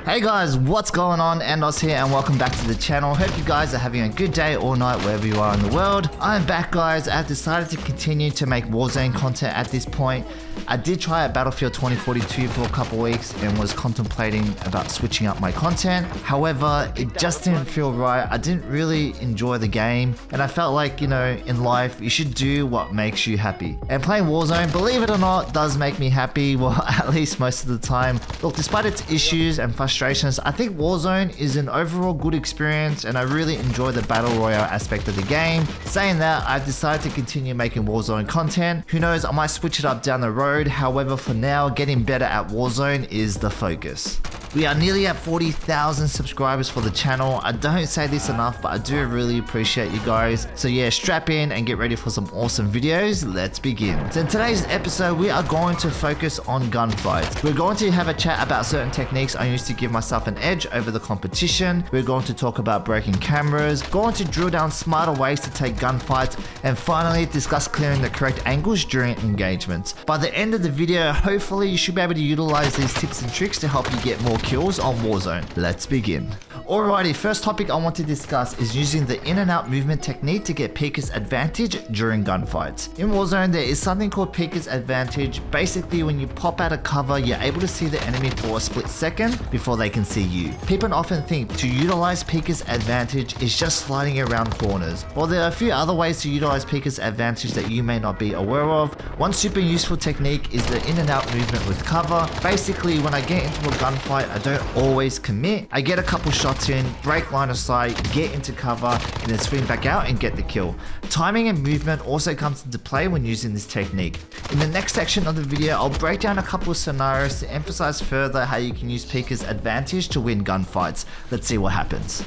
Hey guys, what's going on? Andos here and welcome back to the channel. Hope you guys are having a good day or night wherever you are in the world. I'm back guys. I've decided to continue to make Warzone content at this point. I did try out Battlefield 2042 for a couple weeks and was contemplating about switching up my content. However, it just didn't feel right. I didn't really enjoy the game and I felt like, you know, in life you should do what makes you happy. And playing Warzone, believe it or not, does make me happy. Well, at least most of the time. Look, despite its issues and frustrations, I think Warzone is an overall good experience and I really enjoy the battle royale aspect of the game. Saying that, I've decided to continue making Warzone content. Who knows, I might switch it up down the road. However, for now, getting better at Warzone is the focus. We are nearly at 40,000 subscribers for the channel. I don't say this enough, but I do really appreciate you guys. So yeah, strap in and get ready for some awesome videos. Let's begin. So in today's episode, we are going to focus on gunfights. We're going to have a chat about certain techniques I use to give myself an edge over the competition. We're going to talk about breaking cameras, going to drill down smarter ways to take gunfights, and finally discuss clearing the correct angles during engagements. By the end of the video, hopefully you should be able to utilize these tips and tricks to help you get more kills on Warzone. Let's begin. Alrighty, first topic I want to discuss is using the in and out movement technique to get Peeker's advantage during gunfights. In Warzone, there is something called Peeker's advantage. Basically, when you pop out of cover, you're able to see the enemy for a split second before they can see you. People often think to utilize Peeker's advantage is just sliding around corners. While there are a few other ways to utilize Peeker's advantage that you may not be aware of, one super useful technique is the in and out movement with cover. Basically, when I get into a gunfight, I don't always commit. I get a couple shots in, break line of sight, get into cover, and then swing back out and get the kill. Timing and movement also comes into play when using this technique. In the next section of the video, I'll break down a couple of scenarios to emphasize further how you can use Peeker's advantage to win gunfights. Let's see what happens.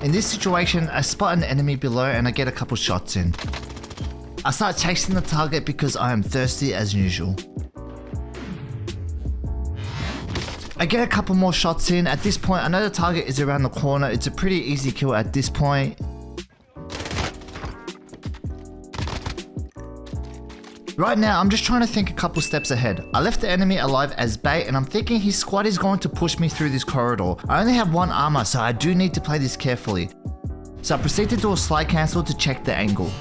In this situation, I spot an enemy below and I get a couple shots in. I start chasing the target because I am thirsty as usual. I get a couple more shots in. At this point, I know the target is around the corner. It's a pretty easy kill at this point. Right now, I'm just trying to think a couple steps ahead. I left the enemy alive as bait and I'm thinking his squad is going to push me through this corridor. I only have one armor, so I do need to play this carefully. So I proceed to do a slide cancel to check the angle.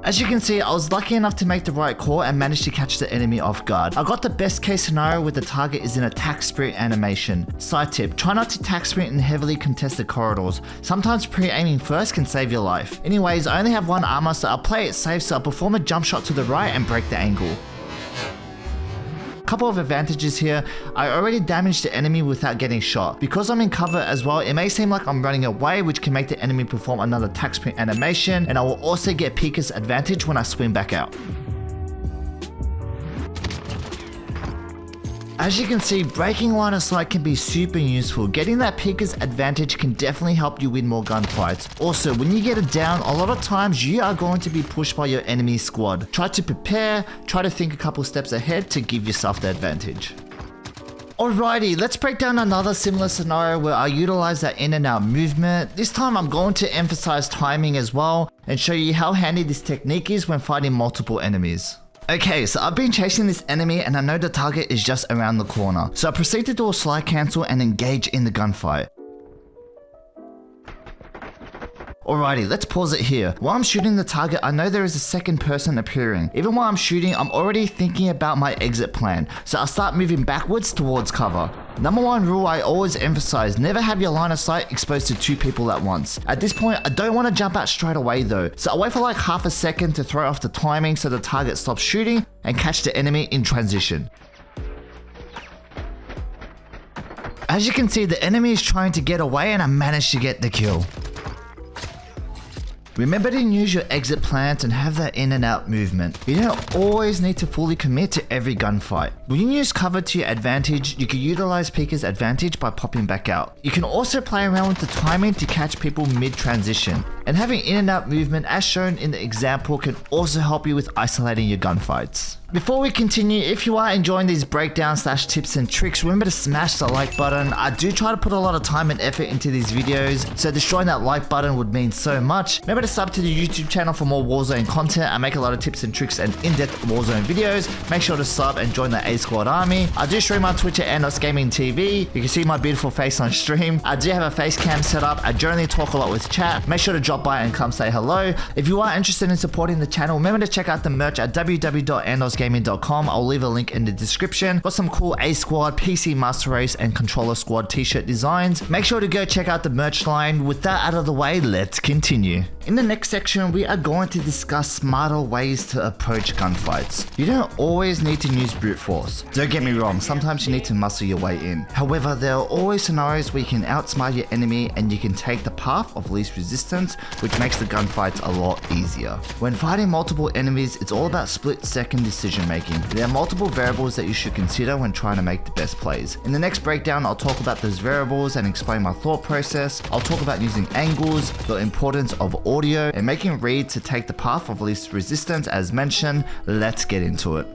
As you can see, I was lucky enough to make the right call and managed to catch the enemy off guard. I got the best case scenario where the target is in a tack sprint animation. Side tip, try not to tack sprint in heavily contested corridors. Sometimes pre-aiming first can save your life. Anyways, I only have one armor, so I'll play it safe, so I'll perform a jump shot to the right and break the angle. Couple of advantages here. I already damaged the enemy without getting shot. Because I'm in cover as well, it may seem like I'm running away, which can make the enemy perform another tack sprint animation, and I will also get Peeker's advantage when I swing back out. As you can see, breaking line of sight can be super useful. Getting that Peeker's advantage can definitely help you win more gunfights. Also, when you get it down, a lot of times you are going to be pushed by your enemy squad. Try to prepare, try to think a couple steps ahead to give yourself the advantage. Alrighty, let's break down another similar scenario where I utilize that in and out movement. This time I'm going to emphasize timing as well and show you how handy this technique is when fighting multiple enemies. Okay, so I've been chasing this enemy and I know the target is just around the corner. So I proceed to do a slide cancel and engage in the gunfight. Alrighty, let's pause it here. While I'm shooting the target, I know there is a second person appearing. Even while I'm shooting, I'm already thinking about my exit plan. So I start moving backwards towards cover. Number one rule I always emphasize, never have your line of sight exposed to two people at once. At this point, I don't want to jump out straight away though. So I wait for like half a second to throw off the timing so the target stops shooting and catch the enemy in transition. As you can see, the enemy is trying to get away and I managed to get the kill. Remember to use your exit plans and have that in and out movement. You don't always need to fully commit to every gunfight. When you use cover to your advantage, you can utilize Peeker's advantage by popping back out. You can also play around with the timing to catch people mid-transition. And having in and out movement as shown in the example can also help you with isolating your gunfights. Before we continue, if you are enjoying these breakdowns / tips and tricks, remember to smash the like button. I do try to put a lot of time and effort into these videos, so destroying that like button would mean so much. Remember to sub to the YouTube channel for more Warzone content. I make a lot of tips and tricks and in-depth Warzone videos. Make sure to sub and join the A Squad army. I do stream on Twitch at AndosGaming TV. You can see my beautiful face on stream. I do have a face cam set up. I generally talk a lot with chat. Make sure to drop by and come say hello. If you are interested in supporting the channel, remember to check out the merch at www.andosgaming.com. I'll leave a link in the description. Got some cool A Squad, PC Master Race, and Controller Squad t-shirt designs. Make sure to go check out the merch line. With that out of the way, let's continue. In the next section, we are going to discuss smarter ways to approach gunfights. You don't always need to use brute force. Don't get me wrong, sometimes you need to muscle your way in. However, there are always scenarios where you can outsmart your enemy and you can take the path of least resistance, which makes the gunfights a lot easier. When fighting multiple enemies, it's all about split-second decision making. There are multiple variables that you should consider when trying to make the best plays. In the next breakdown, I'll talk about those variables and explain my thought process. I'll talk about using angles, the importance of audio, and making reads to take the path of least resistance as mentioned. Let's get into it.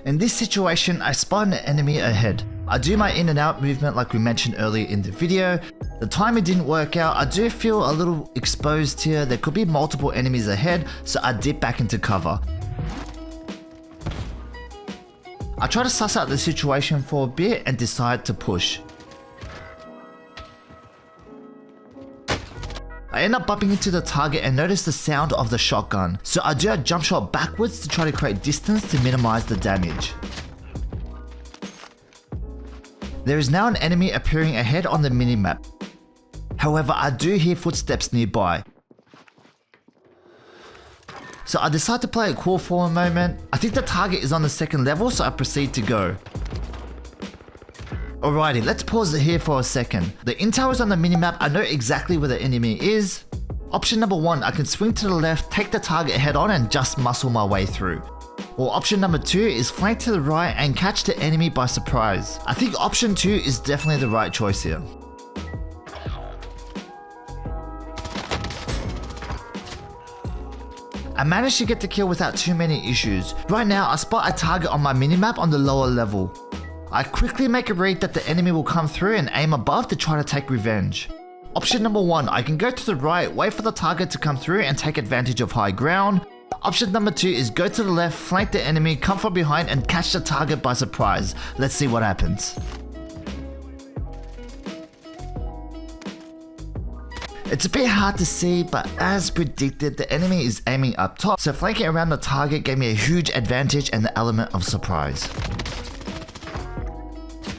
In this situation, I spot an enemy ahead. I do my in and out movement like we mentioned earlier in the video. The timing didn't work out. I do feel a little exposed here. There could be multiple enemies ahead, so I dip back into cover. I try to suss out the situation for a bit and decide to push. I end up bumping into the target and notice the sound of the shotgun, so I do a jump shot backwards to try to create distance to minimize the damage. There is now an enemy appearing ahead on the minimap. However, I do hear footsteps nearby. So I decide to play it cool for a moment. I think the target is on the second level, so I proceed to go. Alrighty, let's pause it here for a second. The intel is on the minimap. I know exactly where the enemy is. Option number 1, I can swing to the left, take the target head on and just muscle my way through. Or option number 2 is flank to the right and catch the enemy by surprise. I think option 2 is definitely the right choice here. I managed to get the kill without too many issues. Right now, I spot a target on my minimap on the lower level. I quickly make a read that the enemy will come through and aim above to try to take revenge. Option number 1, I can go to the right, wait for the target to come through and take advantage of high ground. Option number 2 is go to the left, flank the enemy, come from behind and catch the target by surprise. Let's see what happens. It's a bit hard to see, but as predicted, the enemy is aiming up top, so flanking around the target gave me a huge advantage and the element of surprise.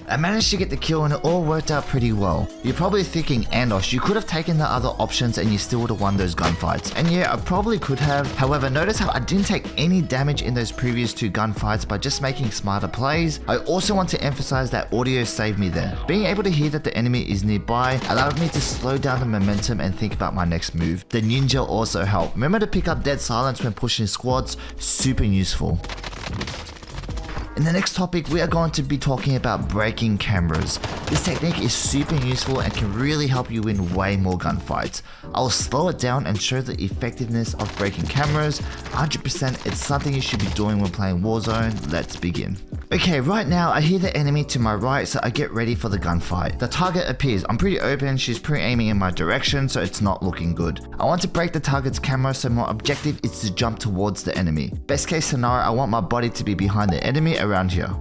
I managed to get the kill and it all worked out pretty well. You're probably thinking, Andos, you could have taken the other options and you still would have won those gunfights. And yeah, I probably could have. However, notice how I didn't take any damage in those previous 2 gunfights by just making smarter plays. I also want to emphasize that audio saved me there. Being able to hear that the enemy is nearby allowed me to slow down the momentum and think about my next move. The ninja also helped. Remember to pick up dead silence when pushing squads, super useful. In the next topic, we are going to be talking about breaking cameras. This technique is super useful and can really help you win way more gunfights. I'll slow it down and show the effectiveness of breaking cameras. 100% it's something you should be doing when playing Warzone. Let's begin. Okay, right now I hear the enemy to my right, so I get ready for the gunfight. The target appears. I'm pretty open, she's pre-aiming in my direction, so it's not looking good. I want to break the target's camera, so my objective is to jump towards the enemy. Best case scenario, I want my body to be behind the enemy around here.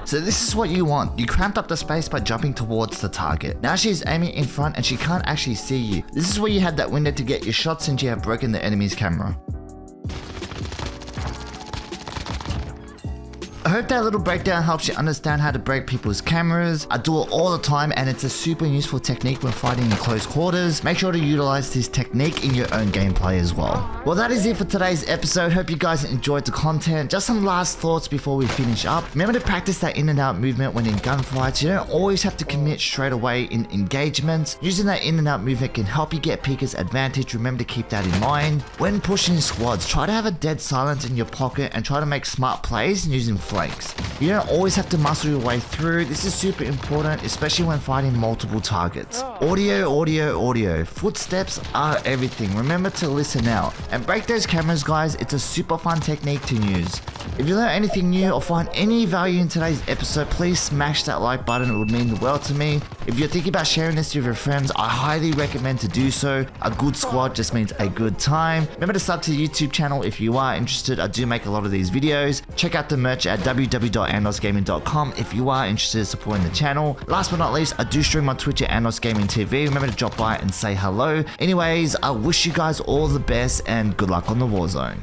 So this is what you want. You cramped up the space by jumping towards the target. Now she's aiming in front and she can't actually see you. This is where you have that window to get your shot since you have broken the enemy's camera. I hope that little breakdown helps you understand how to break people's cameras. I do it all the time and it's a super useful technique when fighting in close quarters. Make sure to utilize this technique in your own gameplay as well. Well, that is it for today's episode. Hope you guys enjoyed the content. Just some last thoughts before we finish up. Remember to practice that in and out movement when in gunfights. You don't always have to commit straight away in engagements. Using that in and out movement can help you get Pika's advantage. Remember to keep that in mind. When pushing squads, try to have a dead silence in your pocket and try to make smart plays using flash flanks. You don't always have to muscle your way through. This is super important, especially when fighting multiple targets. Audio. Footsteps are everything. Remember to listen out. And break those cameras, guys. It's a super fun technique to use. If you learn anything new or find any value in today's episode, please smash that like button. It would mean the world to me. If you're thinking about sharing this with your friends, I highly recommend to do so. A good squad just means a good time. Remember to sub to the YouTube channel if you are interested. I do make a lot of these videos. Check out the merch at www.andosgaming.com if you are interested in supporting the channel. Last but not least, I do stream on Twitch at AndosGaming TV. Remember to drop by and say hello. Anyways, I wish you guys all the best and good luck on the Warzone.